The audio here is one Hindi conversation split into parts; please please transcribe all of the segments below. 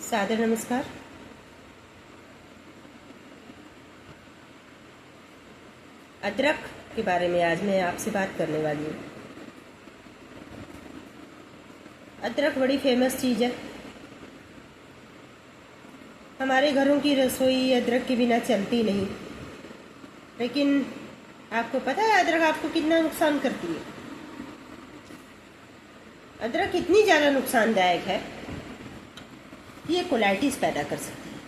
सादर नमस्कार। अदरक के बारे में आज मैं आपसे बात करने वाली हूँ। अदरक बड़ी फेमस चीज़ है। हमारे घरों की रसोई अदरक के बिना चलती नहीं। लेकिन आपको पता है अदरक आपको कितना नुकसान करती है? अदरक इतनी ज़्यादा नुकसानदायक है कि ये कोलाइटिस पैदा कर सकती है।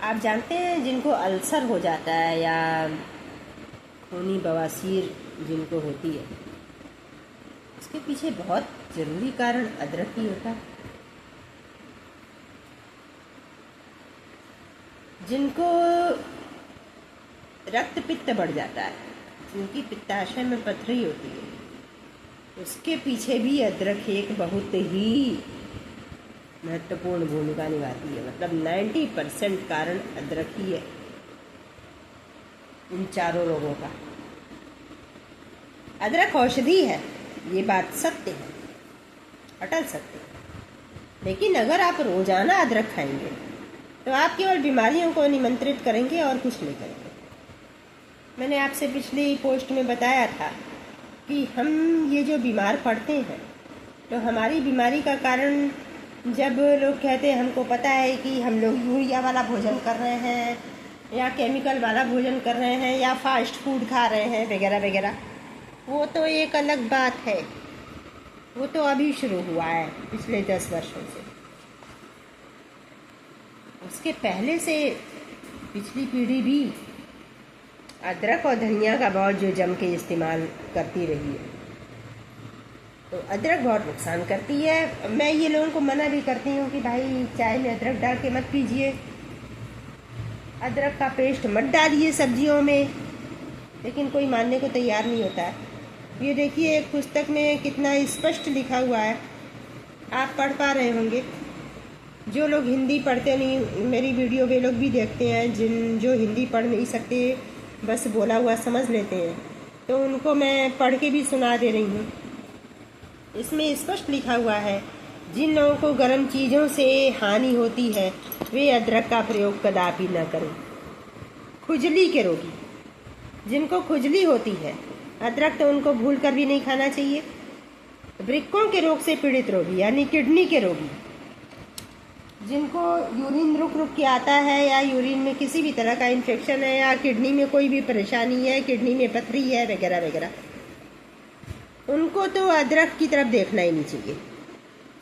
आप जानते हैं जिनको अल्सर हो जाता है या खूनी बवासीर जिनको होती है, इसके पीछे बहुत ज़रूरी कारण अदरक ही होता है। जिनको रक्त पित्त बढ़ जाता है, जिनकी पित्ताशय में पथरी होती है, उसके पीछे भी अदरक एक बहुत ही महत्वपूर्ण भूमिका निभाती है। मतलब 90% कारण अदरक ही है इन चारों रोगों का। अदरक औषधि है, ये बात सत्य है, अटल सत्य है। लेकिन अगर आप रोजाना अदरक खाएंगे तो आप केवल बीमारियों को निमंत्रित करेंगे और कुछ नहीं करेंगे। मैंने आपसे पिछली पोस्ट में बताया था कि हम ये जो बीमार पड़ते हैं तो हमारी बीमारी का कारण, जब लोग कहते हैं हमको पता है कि हम लोग यूरिया वाला भोजन कर रहे हैं या केमिकल वाला भोजन कर रहे हैं या फास्ट फूड खा रहे हैं वगैरह वगैरह, वो तो एक अलग बात है। वो तो अभी शुरू हुआ है पिछले 10 वर्षों से। उसके पहले से पिछली पीढ़ी भी अदरक और धनिया का बहुत जो जम के इस्तेमाल करती रही है। तो अदरक बहुत नुकसान करती है। मैं ये लोगों को मना भी करती हूँ कि भाई चाय में अदरक डाल के मत पीजिए, अदरक का पेस्ट मत डालिए सब्जियों में, लेकिन कोई मानने को तैयार नहीं होता है। ये देखिए एक पुस्तक में कितना स्पष्ट लिखा हुआ है, आप पढ़ पा रहे होंगे। जो लोग हिंदी पढ़ते नहीं, मेरी वीडियो वे लोग भी देखते हैं, जो हिंदी पढ़ नहीं सकते, बस बोला हुआ समझ लेते हैं, तो उनको मैं पढ़ के भी सुना दे रही हूँ। इसमें स्पष्ट लिखा हुआ है, जिन लोगों को गर्म चीज़ों से हानि होती है वे अदरक का प्रयोग कदापि न करें। खुजली के रोगी, जिनको खुजली होती है, अदरक तो उनको भूल कर भी नहीं खाना चाहिए। वृक्कों के रोग से पीड़ित रोगी यानी किडनी के रोगी, जिनको यूरिन रुक रुक के आता है या यूरिन में किसी भी तरह का इन्फेक्शन है या किडनी में कोई भी परेशानी है, किडनी में पथरी है वगैरह वगैरह, उनको तो अदरक की तरफ देखना ही नहीं चाहिए।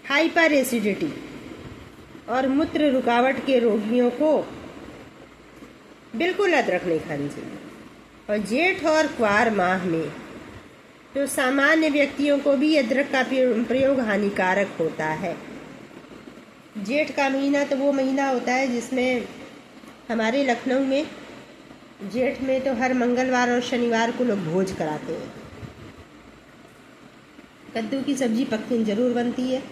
हाइपर एसिडिटी और मूत्र रुकावट के रोगियों को बिल्कुल अदरक नहीं खानी चाहिए। और जेठ और क्वार माह में तो सामान्य व्यक्तियों को भी अदरक का प्रयोग हानिकारक होता है। जेठ का महीना तो वो महीना होता है जिसमें हमारे लखनऊ में जेठ में तो हर मंगलवार और शनिवार को लोग भोज कराते हैं। कद्दू की सब्जी पकवान ज़रूर बनती है,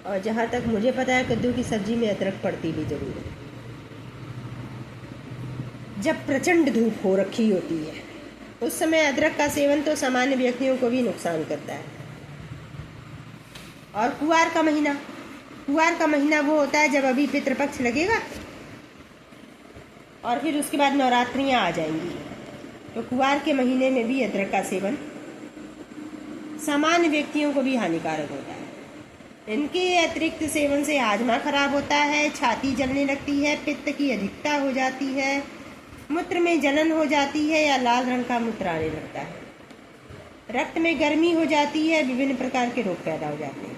और जहाँ तक मुझे पता है कद्दू की सब्जी में अदरक पड़ती भी ज़रूर है। जब प्रचंड धूप हो रखी होती है उस समय अदरक का सेवन तो सामान्य व्यक्तियों को भी नुकसान करता है। और कुवार का महीना वो होता है जब अभी पितृपक्ष लगेगा और फिर उसके बाद नवरात्रियाँ आ जाएंगी, तो कुवार के महीने में भी अदरक का सेवन सामान्य व्यक्तियों को भी हानिकारक होता है। इनके अतिरिक्त सेवन से हाजमा खराब होता है, छाती जलने लगती है, पित्त की अधिकता हो जाती है, मूत्र में जलन हो जाती है या लाल रंग का मूत्र आने लगता है, रक्त में गर्मी हो जाती है, विभिन्न प्रकार के रोग पैदा हो जाते हैं।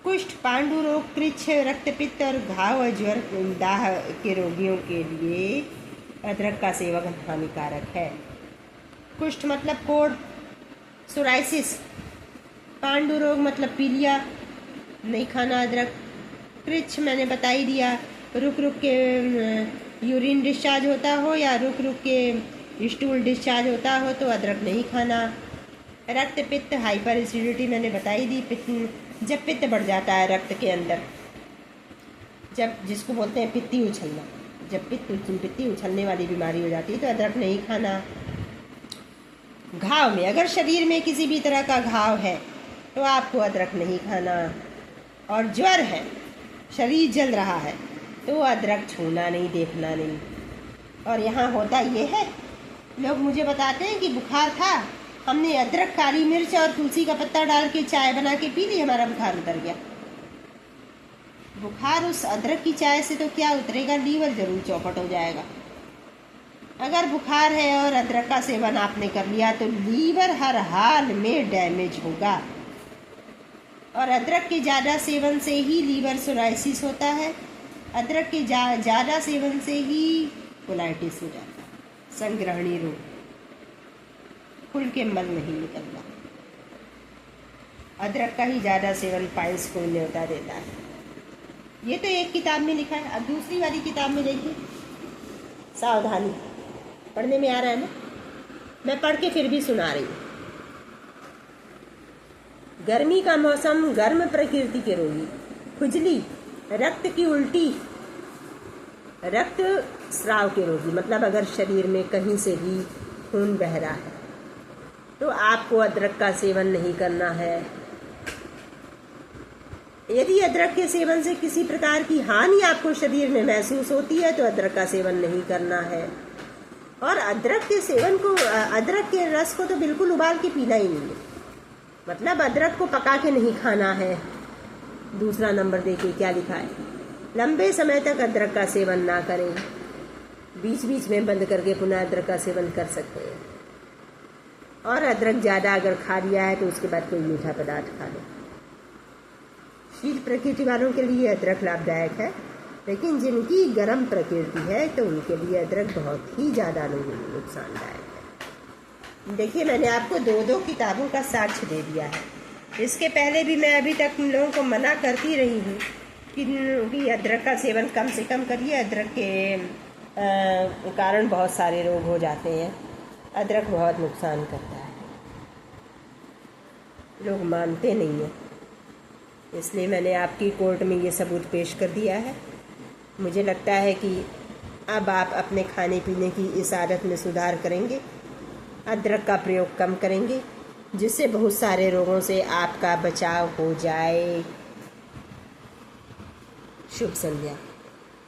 कुष्ठ, पांडु रोग, कृच्छ, रक्तपित्त और घाव और ज्वर दाह के रोगियों के लिए अदरक का सेवन हानिकारक है। कुष्ठ मतलब कोढ़, सोराइसिस, पांडु रोग मतलब पीलिया, नहीं खाना अदरक। कृच्छ मैंने बता ही दिया, रुक रुक के यूरिन डिस्चार्ज होता हो या रुक रुक के स्टूल डिस्चार्ज होता हो तो अदरक नहीं खाना। रक्त पित्त, हाइपर एसिडिटी मैंने बताई दी, जब पित्त बढ़ जाता है रक्त के अंदर, जब जिसको बोलते हैं पित्ती उछलना, जब पित्ती उछलने वाली बीमारी हो जाती है तो अदरक नहीं खाना। घाव में, अगर शरीर में किसी भी तरह का घाव है तो आपको अदरक नहीं खाना। और ज्वर है, शरीर जल रहा है, तो अदरक छूना नहीं, देखना नहीं। और यहाँ होता ये है, लोग मुझे बताते हैं कि बुखार था, हमने अदरक, काली मिर्च और तुलसी का पत्ता डाल के चाय बना के पी ली, हमारा बुखार उतर गया। बुखार उस अदरक की चाय से तो क्या उतरेगा, लीवर जरूर चौपट हो जाएगा। अगर बुखार है और अदरक का सेवन आपने कर लिया तो लीवर हर हाल में डैमेज होगा। और अदरक के ज़्यादा सेवन से ही लीवर सोराइसिस होता है, अदरक के ज़्यादा सेवन से ही कोलाइटिस हो जाता है, संग्रहणी रोग, खुल के मल नहीं निकलता। अदरक का ही ज़्यादा सेवन पाइल्स को न्योता देता है। ये तो एक किताब में लिखा है। अब दूसरी वाली किताब में देखिए, सावधानी, पढ़ने में आ रहा है ना, मैं पढ़ के फिर भी सुना रही हूँ। गर्मी का मौसम, गर्म प्रकृति के रोगी, खुजली, रक्त की उल्टी, रक्त स्राव के रोगी, मतलब अगर शरीर में कहीं से भी खून बह रहा है तो आपको अदरक का सेवन नहीं करना है। यदि अदरक के सेवन से किसी प्रकार की हानि आपको शरीर में महसूस होती है तो अदरक का सेवन नहीं करना है। और अदरक के सेवन को, अदरक के रस को तो बिल्कुल उबाल के पीना ही नहीं है, मतलब अदरक को पका के नहीं खाना है। दूसरा नंबर देखिए क्या लिखा है, लंबे समय तक अदरक का सेवन ना करें, बीच बीच में बंद करके पुनः अदरक का सेवन कर सकते हैं। और अदरक ज़्यादा अगर खा लिया है तो उसके बाद कोई मीठा पदार्थ खा लो। शीत प्रकृति वालों के लिए अदरक लाभदायक है, लेकिन जिनकी गर्म प्रकृति है तो उनके लिए अदरक बहुत ही ज़्यादा नुकसानदायक है। देखिए, मैंने आपको दो किताबों का साक्ष्य दे दिया है। इसके पहले भी मैं अभी तक उन लोगों को मना करती रही हूँ कि अदरक का सेवन कम से कम करिए, अदरक के कारण बहुत सारे रोग हो जाते हैं, अदरक बहुत नुकसान करता है। लोग मानते नहीं हैं, इसलिए मैंने आपकी कोर्ट में ये सबूत पेश कर दिया है। मुझे लगता है कि अब आप अपने खाने पीने की इस आदत में सुधार करेंगे, अदरक का प्रयोग कम करेंगे, जिससे बहुत सारे रोगों से आपका बचाव हो जाए। शुभ संध्या।